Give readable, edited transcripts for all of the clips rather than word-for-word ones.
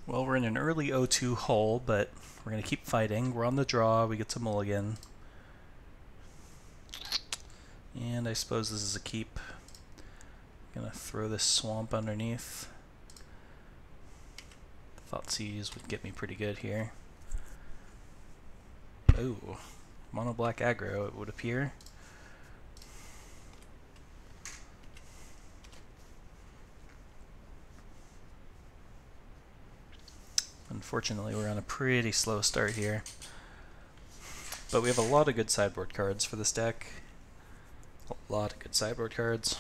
Well, we're in an early 0-2 hole, but we're going to keep fighting. We're on the draw. We get to mulligan. And I suppose this is a keep. I'm going to throw this swamp underneath. Thoughtseize would get me pretty good here. Oh, Monoblack Aggro, it would appear. Unfortunately, we're on a pretty slow start here. But we have a lot of good sideboard cards for this deck. A lot of good sideboard cards.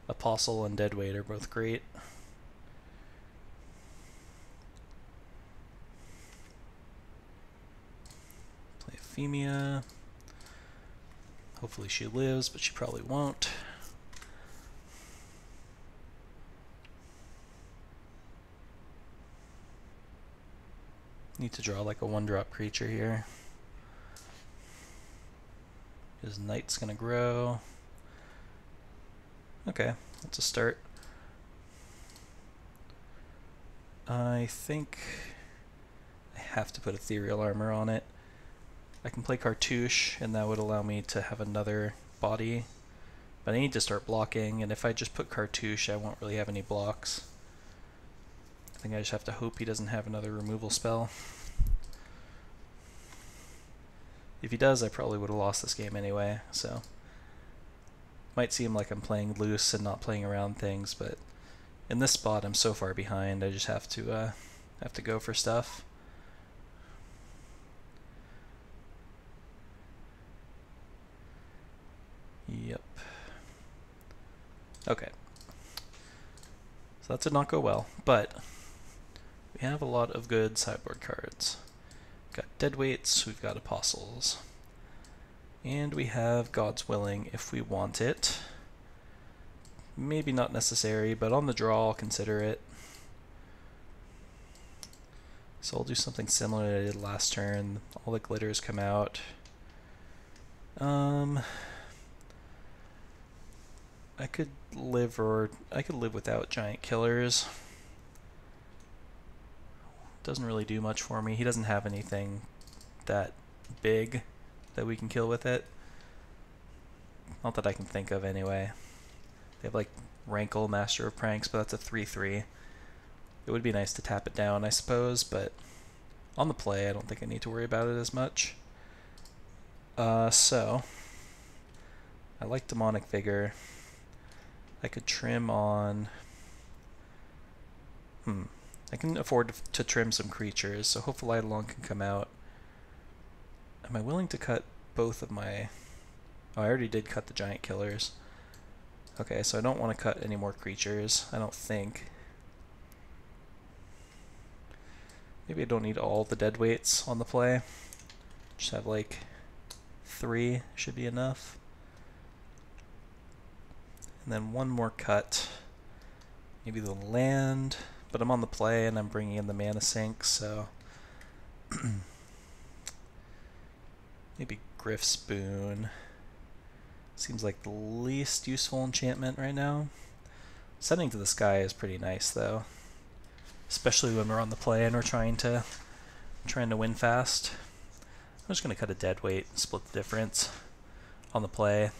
Apostle and Deadweight are both great. Play Euphemia. Hopefully she lives, but she probably won't. Need to draw like a 1-drop creature here. His knight's gonna grow. Okay, that's a start. I think I have to put Ethereal Armor on it. I can play Cartouche, and that would allow me to have another body. But I need to start blocking, and if I just put Cartouche, I won't really have any blocks. I think I just have to hope he doesn't have another removal spell. If he does, I probably would have lost this game anyway, so might seem like I'm playing loose and not playing around things, but in this spot I'm so far behind, I just have to go for stuff. Yep. Okay. So that did not go well, but we have a lot of good sideboard cards. We've got Deadweights, we've got Apostles, and we have God's Willing if we want it. Maybe not necessary, but on the draw I'll consider it. So I'll do something similar that I did last turn. All the glitters come out. I could live without giant killers. Doesn't really do much for me. He doesn't have anything that big that we can kill with it. Not that I can think of anyway. They have like Rankle, Master of Pranks, but that's a 3/3. It would be nice to tap it down, I suppose, but on the play I don't think I need to worry about it as much. So I like Demonic Vigor. I could trim on... I can afford to trim some creatures, so hopefully Eidolon can come out. Am I willing to cut both of my... Oh, I already did cut the giant killers. Okay, so I don't want to cut any more creatures, I don't think. Maybe I don't need all the Deadweights on the play. Just have like 3 should be enough. And then one more cut. Maybe the land, but I'm on the play and I'm bringing in the mana sink, so maybe Griff's Boon. Seems like the least useful enchantment right now. Sending to the Sky is pretty nice though, especially when we're on the play and we're trying to win fast. I'm just gonna cut a Deadweight, split the difference on the play.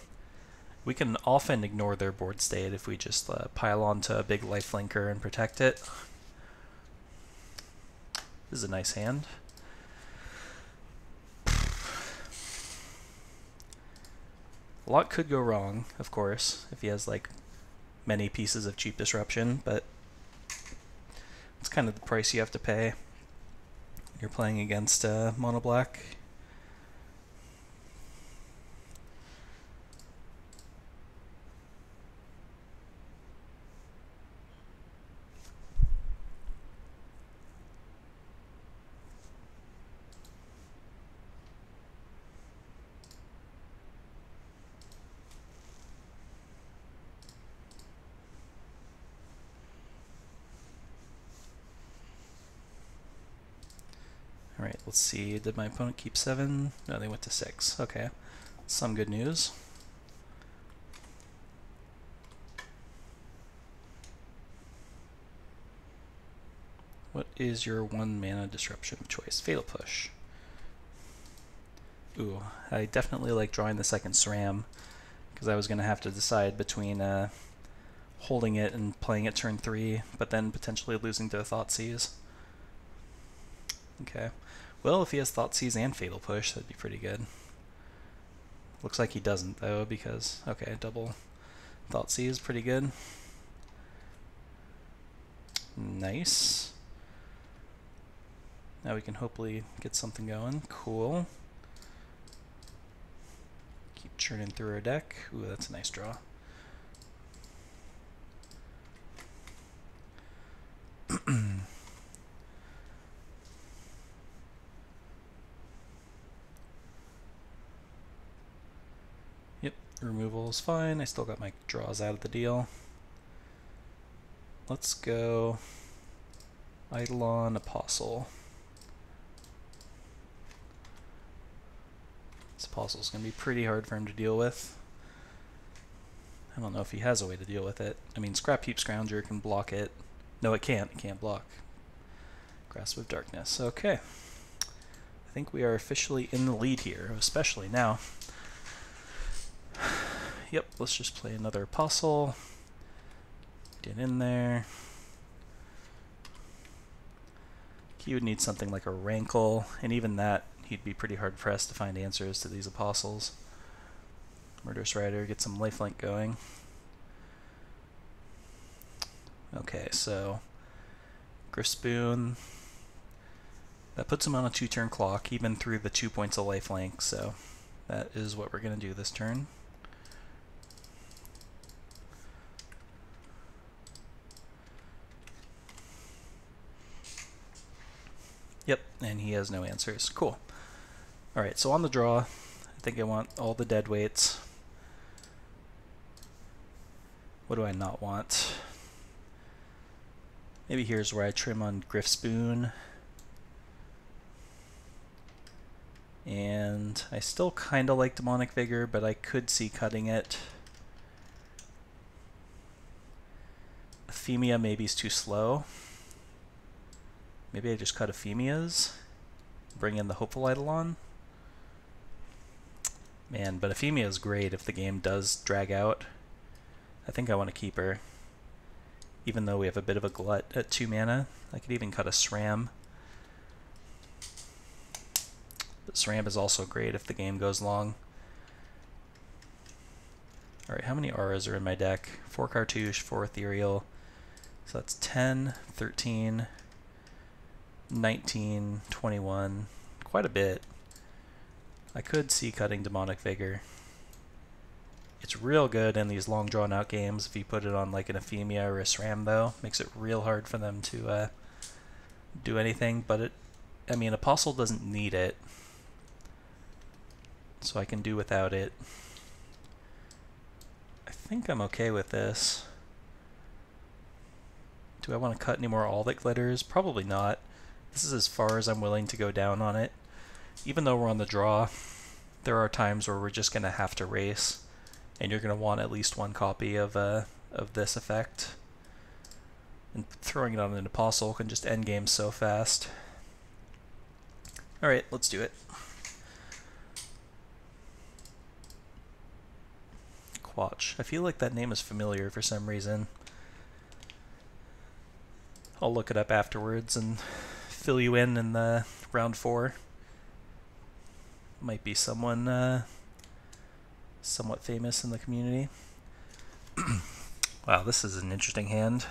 We can often ignore their board state if we just pile onto a big lifelinker and protect it. This is a nice hand. A lot could go wrong, of course, if he has like many pieces of cheap disruption, but it's kind of the price you have to pay. You're playing against Monoblack. Alright, let's see. Did my opponent keep 7? No, they went to 6. Okay. Some good news. What is your 1 mana disruption of choice? Fatal Push. Ooh, I definitely like drawing the second SRAM, because I was going to have to decide between holding it and playing it turn 3, but then potentially losing to Thoughtseize. Okay. Well, if he has Thoughtseize and Fatal Push, that'd be pretty good. Looks like he doesn't, though, because... Okay, double Thoughtseize, pretty good. Nice. Now we can hopefully get something going. Cool. Keep churning through our deck. Ooh, that's a nice draw. Yep, removal is fine. I still got my draws out of the deal. Let's go Eidolon Apostle. This Apostle's going to be pretty hard for him to deal with. I don't know if he has a way to deal with it. I mean, Scrap Heap Scrounger can block it. No, it can't. It can't block. Grasp of Darkness. Okay. I think we are officially in the lead here, especially now. Yep, let's just play another Apostle. Get in there. He would need something like a Rankle, and even that, he'd be pretty hard pressed to find answers to these Apostles. Murderous Rider, get some lifelink going. Okay, so Griffspoon. That puts him on a 2-turn clock, even through the 2 points of lifelink, so that is what we're going to do this turn. Yep, and he has no answers. Cool. Alright, so on the draw, I think I want all the dead weights. What do I not want? Maybe here's where I trim on Griffspoon. And I still kind of like Demonic Vigor, but I could see cutting it. Ephemia maybe is too slow. Maybe I just cut Ephemias, bring in the Hopeful Eidolon. Man, but Ephemia is great if the game does drag out. I think I want to keep her. Even though we have a bit of a glut at 2 mana, I could even cut a SRAM. But SRAM is also great if the game goes long. Alright, how many auras are in my deck? 4 Cartouche, 4 Ethereal. So that's 10, 13, 19, 21, quite a bit. I could see cutting Demonic Vigor. It's real good in these long drawn out games if you put it on like an Ephemia or a SRAM though. Makes it real hard for them to do anything, but I mean, Apostle doesn't need it, so I can do without it. I think I'm okay with this. Do I want to cut any more All That Glitters? Probably not. This is as far as I'm willing to go down on it. Even though we're on the draw, there are times where we're just going to have to race, and you're going to want at least 1 copy of this effect. And throwing it on an Apostle can just end games so fast. Alright, let's do it. Quatch. I feel like that name is familiar for some reason. I'll look it up afterwards and fill you in the round 4. Might be someone somewhat famous in the community. Wow, this is an interesting hand.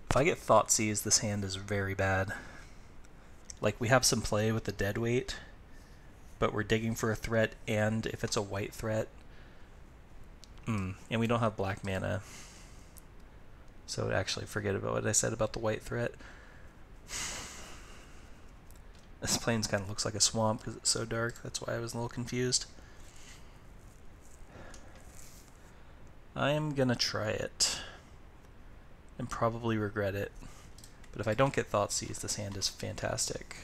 If I get Thoughtseize, this hand is very bad. Like, we have some play with the dead weight, but we're digging for a threat, and if it's a white threat, and we don't have black mana. So actually, forget about what I said about the white threat. This plains kind of looks like a swamp because it's so dark. That's why I was a little confused. I am going to try it and probably regret it. But if I don't get Thoughtseize, this hand is fantastic.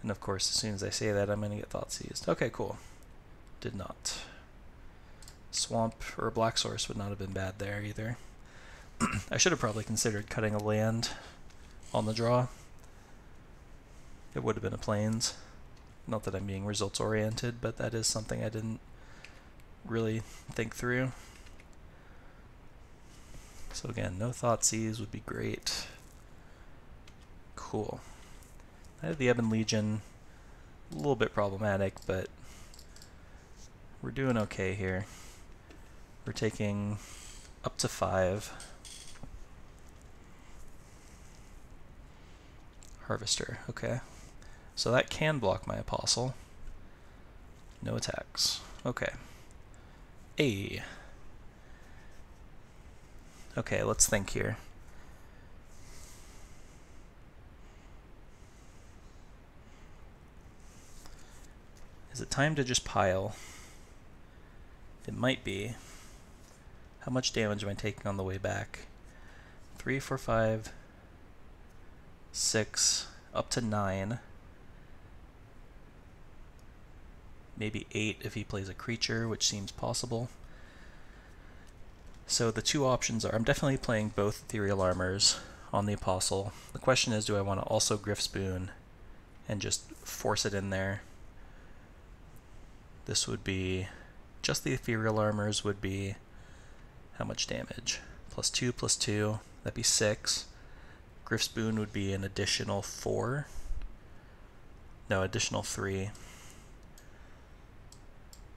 And of course, as soon as I say that, I'm going to get Thoughtseized. Okay, cool. Did not. Swamp or a black source would not have been bad there either. I should have probably considered cutting a land on the draw. It would have been a plains. Not that I'm being results oriented, but that is something I didn't really think through. So again, no Thoughtseize would be great. Cool. I have the Ebon Legion, a little bit problematic, but we're doing okay here. We're taking up to 5. Harvester, okay. So that can block my Apostle. No attacks. Okay. A. Okay, let's think here. Is it time to just pile? It might be. How much damage am I taking on the way back? 3, 4, 5, 6, up to 9. Maybe 8 if he plays a creature, which seems possible. So the two options are, I'm definitely playing both Ethereal Armors on the Apostle. The question is, do I want to also Griff Spoon and just force it in there? This would be, just the Ethereal Armors would be, how much damage? +2, +2, that'd be 6. Griff Spoon would be an additional 4. No, additional 3.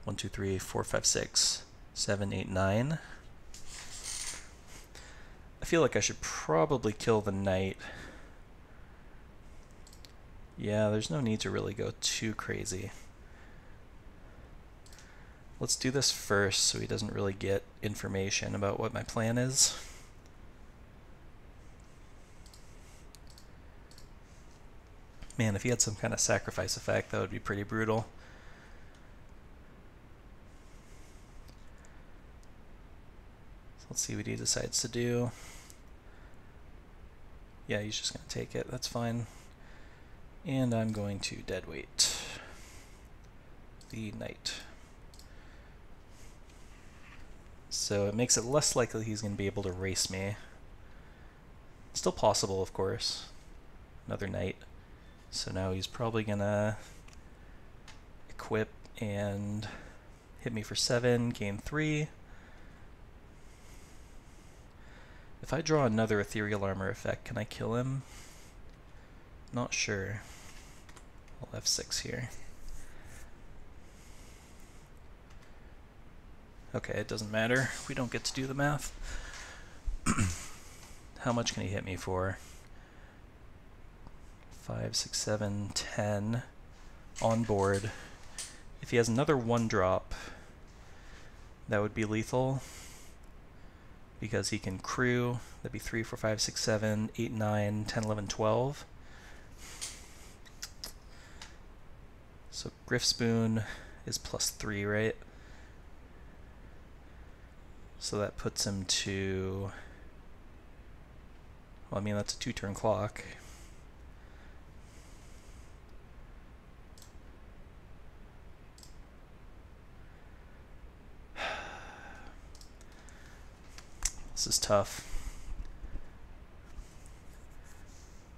1, 2, 3, 4, 5, 6, 7, 8, 9. I feel like I should probably kill the knight. Yeah, there's no need to really go too crazy. Let's do this first so he doesn't really get information about what my plan is. Man, if he had some kind of sacrifice effect, that would be pretty brutal. So let's see what he decides to do. Yeah, he's just going to take it. That's fine. And I'm going to deadweight the knight. So it makes it less likely he's going to be able to race me. Still possible, of course. Another knight. So now he's probably going to equip and hit me for 7, gain 3. If I draw another Ethereal Armor effect, can I kill him? Not sure. I'll F6 here. Okay, it doesn't matter. We don't get to do the math. How much can he hit me for? 5, 6, 7, 10 on board. If he has another 1-drop, that would be lethal. Because he can crew. That'd be 3, 4, 5, 6, 7, 8, 9, 10, 11, 12. So Griff Spoon is +3, right? So that puts him to, well, I mean, that's a 2-turn clock. This is tough.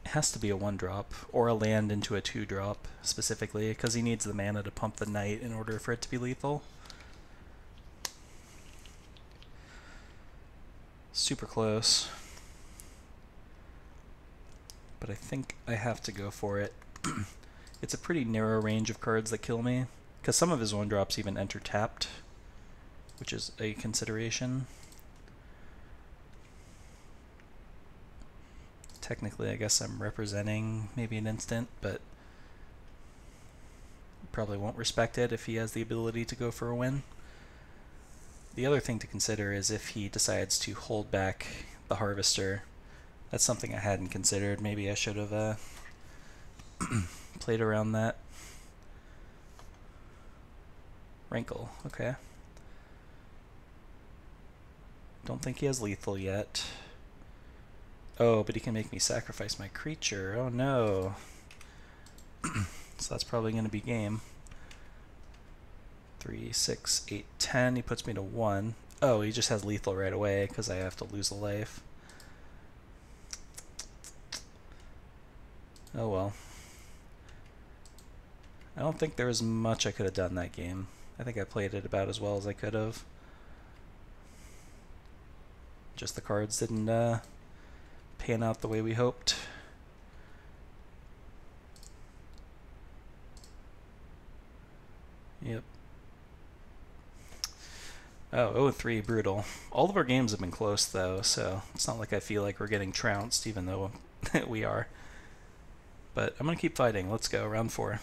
It has to be a 1-drop, or a land into a 2-drop, specifically, because he needs the mana to pump the knight in order for it to be lethal. Super close. But I think I have to go for it. It's a pretty narrow range of cards that kill me, because some of his 1-drops even enter tapped, which is a consideration. Technically, I guess I'm representing maybe an instant, but probably won't respect it if he has the ability to go for a win. The other thing to consider is if he decides to hold back the Harvester. That's something I hadn't considered. Maybe I should have played around that. Wrinkle, okay. Don't think he has lethal yet. Oh, but he can make me sacrifice my creature. Oh no. So that's probably going to be game. 3, 6, 8, 10. He puts me to 1. Oh, he just has lethal right away because I have to lose a life. Oh well. I don't think there was much I could have done that game. I think I played it about as well as I could have. Just the cards didn't pan out the way we hoped. Yep. Oh, 0-3, brutal. All of our games have been close, though, so it's not like I feel like we're getting trounced, even though we are. But I'm going to keep fighting. Let's go, round 4.